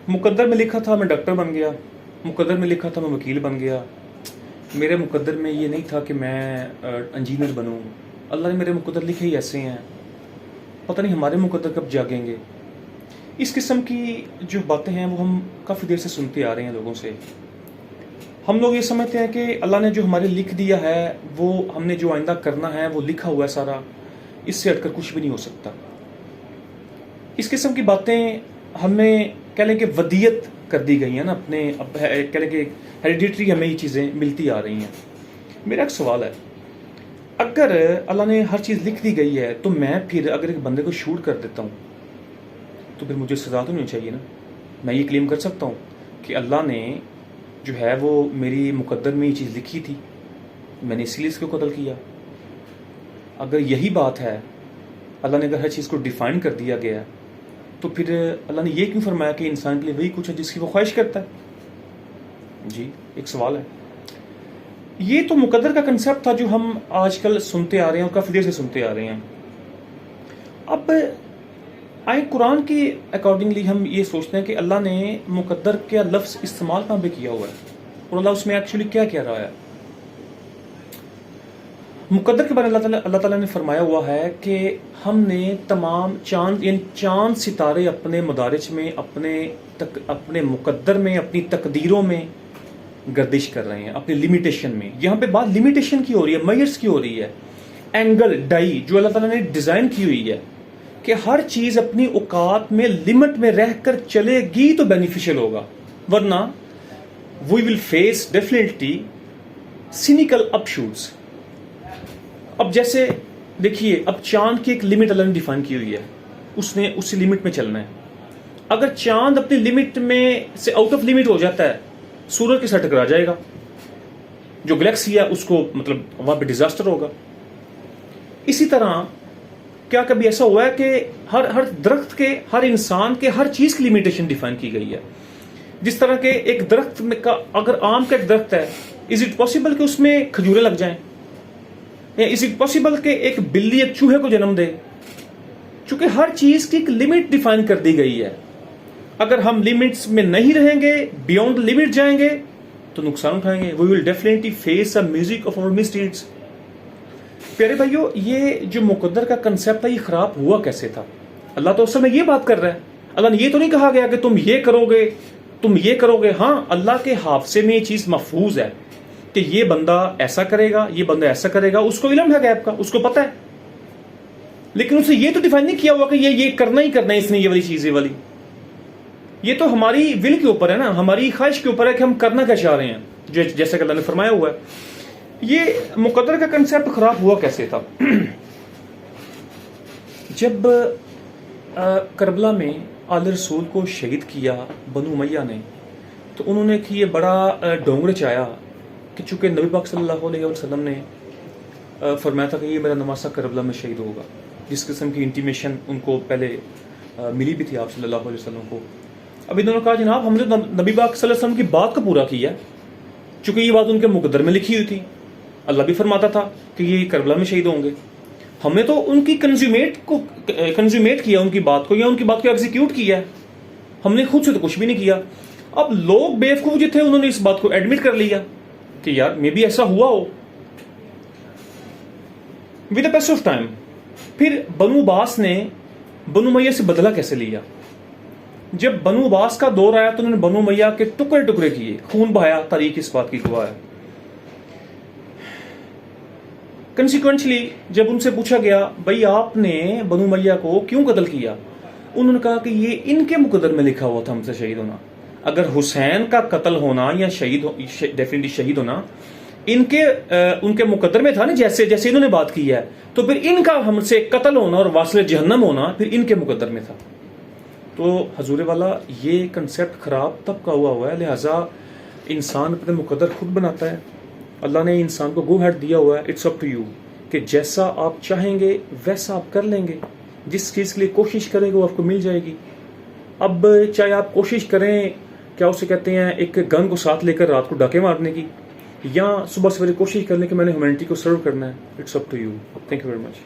مقدر میں لکھا تھا میں ڈاکٹر بن گیا، مقدر میں لکھا تھا میں وکیل بن گیا، میرے مقدر میں یہ نہیں تھا کہ میں انجینئر بنوں. اللہ نے میرے مقدر لکھے ہی ایسے ہیں، پتہ نہیں ہمارے مقدر کب جاگیں گے. اس قسم کی جو باتیں ہیں وہ ہم کافی دیر سے سنتے آ رہے ہیں لوگوں سے. ہم لوگ یہ سمجھتے ہیں کہ اللہ نے جو ہمارے لکھ دیا ہے وہ ہم نے جو آئندہ کرنا ہے وہ لکھا ہوا ہے سارا، اس سے ہٹ کر کچھ بھی نہیں ہو سکتا. اس قسم کی باتیں ہمیں کہہ لیں کہ ودیت کر دی گئی ہیں نا، اپنے کہہ لیں کہ ہیریڈیٹری ہمیں یہ چیزیں ملتی آ رہی ہیں. میرا ایک سوال ہے، اگر اللہ نے ہر چیز لکھ دی گئی ہے تو میں پھر اگر ایک بندے کو شوٹ کر دیتا ہوں تو پھر مجھے سزا تو نہیں چاہیے نا؟ میں یہ کلیم کر سکتا ہوں کہ اللہ نے جو ہے وہ میری مقدر میں یہ چیز لکھی تھی، میں نے اسی لیے اس کو قتل کیا. اگر یہی بات ہے، اللہ نے اگر ہر چیز کو ڈیفائن کر دیا گیا تو پھر اللہ نے یہ کیوں فرمایا کہ انسان کے لیے وہی کچھ ہے جس کی وہ خواہش کرتا ہے؟ جی ایک سوال ہے. یہ تو مقدر کا کنسیپٹ تھا جو ہم آج کل سنتے آ رہے ہیں اور کافی دیر سے سنتے آ رہے ہیں. اب آئیں قرآن کے اکارڈنگلی ہم یہ سوچتے ہیں کہ اللہ نے مقدر کا لفظ استعمال کہاں پہ کیا ہوا ہے اور اللہ اس میں ایکچولی کیا کہہ رہا ہے. مقدر کے بارے میں اللہ تعالیٰ نے فرمایا ہوا ہے کہ ہم نے تمام چاند ستارے اپنے مدارج میں اپنے مقدر میں اپنی تقدیروں میں گردش کر رہے ہیں، اپنی لمیٹیشن میں. یہاں پہ بات لمیٹیشن کی ہو رہی ہے، میئرس کی ہو رہی ہے. اینگل ڈائی جو اللہ تعالیٰ نے ڈیزائن کی ہوئی ہے کہ ہر چیز اپنی اوقات میں لمٹ میں رہ کر چلے گی تو بینیفیشل ہوگا، ورنہ we will face definitely cynical up shoots. اب جیسے دیکھیے، اب چاند کی ایک لمٹ اللہ نے ڈیفائن کی ہوئی ہے، اس نے اسی لمٹ میں چلنا ہے. اگر چاند اپنی لمٹ میں سے آؤٹ آف لمٹ ہو جاتا ہے، سورج کے ساتھ ٹکرا جائے گا، جو گلیکسی ہے اس کو مطلب وہاں پہ ڈیزاسٹر ہوگا. اسی طرح کیا کبھی ایسا ہوا ہے کہ ہر درخت کے، ہر انسان کے، ہر چیز کی لمیٹیشن ڈیفائن کی گئی ہے؟ جس طرح کہ ایک درخت میں اگر آم کا ایک درخت ہے، از اٹ پاسبل کہ اس میں کھجوریں لگ جائیں؟ از اٹ پاسبل کہ ایک بلی ایک چوہے کو جنم دے؟ چونکہ ہر چیز کی ایک لمٹ ڈیفائن کر دی گئی ہے. اگر ہم لمٹس میں نہیں رہیں گے، بیونڈ لمٹ جائیں گے تو نقصان اٹھائیں گے. We will definitely face a music of our misdeeds. پیارے بھائیو، یہ جو مقدر کا کنسیپٹ ہے یہ خراب ہوا کیسے تھا؟ اللہ تو اصل میں یہ بات کر رہا ہے. اللہ نے یہ تو نہیں کہا گیا کہ تم یہ کرو گے، تم یہ کرو گے. ہاں، اللہ کے حافظے میں یہ چیز محفوظ ہے کہ یہ بندہ ایسا کرے گا، یہ بندہ ایسا کرے گا. اس کو علم ہے غیب کا، اس کو پتہ ہے. لیکن اسے یہ تو ڈیفائن نہیں کیا ہوا کہ یہ کرنا ہی کرنا ہے اس نے، یہ والی چیز یہ والی. یہ تو ہماری ول کے اوپر ہے نا، ہماری خواہش کے اوپر ہے کہ ہم کرنا کیا چاہ رہے ہیں، جیسا کہ اللہ نے فرمایا ہوا ہے. یہ مقدر کا کنسیپٹ خراب ہوا کیسے تھا؟ جب کربلا میں آل رسول کو شہید کیا بنو امیہ نے، تو انہوں نے کہ یہ بڑا ڈونگر چایا کہ چونکہ نبی پاک صلی اللہ علیہ وسلم نے فرمایا تھا کہ یہ میرا نواسہ کربلا میں شہید ہوگا، جس قسم کی انٹیمیشن ان کو پہلے ملی بھی تھی آپ صلی اللہ علیہ وسلم کو. اب انہوں نے کہا جناب ہم نے نبی پاک صلی اللہ علیہ وسلم کی بات کو پورا کیا، چونکہ یہ بات ان کے مقدر میں لکھی ہوئی تھی. اللہ بھی فرماتا تھا کہ یہ کربلا میں شہید ہوں گے. ہم نے تو ان کی کنزیومیٹ کیا ان کی بات کو، یا ان کی بات کو ایگزیکیوٹ کیا ہے. ہم نے خود سے تو کچھ بھی نہیں کیا. اب لوگ بیوقوف جو تھے انہوں نے اس بات کو ایڈمٹ کر لیا کہ یار میں بھی ایسا ہوا ہو. With the pace of time پھر بنو عباس نے بنو امیہ سے بدلہ کیسے لیا؟ جب بنو عباس کا دور آیا تو انہوں نے بنو امیہ کے ٹکڑے ٹکڑے کیے، خون بہایا. تاریخ اس بات کی گواہ ہے. کنسیکوینشلی جب ان سے پوچھا گیا بھائی آپ نے بنو امیہ کو کیوں قتل کیا، انہوں نے کہا کہ یہ ان کے مقدر میں لکھا ہوا تھا ہم سے شہید ہونا. اگر حسین کا قتل ہونا یا ڈیفینیٹلی شہید ہونا ان کے مقدر میں تھا نا، جیسے انہوں نے بات کی ہے، تو پھر ان کا ہم سے قتل ہونا اور واصل جہنم ہونا پھر ان کے مقدر میں تھا. تو حضور والا یہ کنسیپٹ خراب تب کا ہوا ہے. لہٰذا انسان اپنے مقدر خود بناتا ہے. اللہ نے انسان کو گو ہیڈ دیا ہوا ہے، اٹس اپ ٹو یو، کہ جیسا آپ چاہیں گے ویسا آپ کر لیں گے. جس چیز کے لیے کوشش کریں گے وہ آپ کو مل جائے گی. اب چاہے آپ کوشش کریں کیا اسے کہتے ہیں ایک گن کو ساتھ لے کر رات کو ڈاکے مارنے کی، یا صبح سویرے کوشش کرنے کہ میں نے ہیومینٹی کو سرو کرنا ہے. It's up to you. Thank you very much.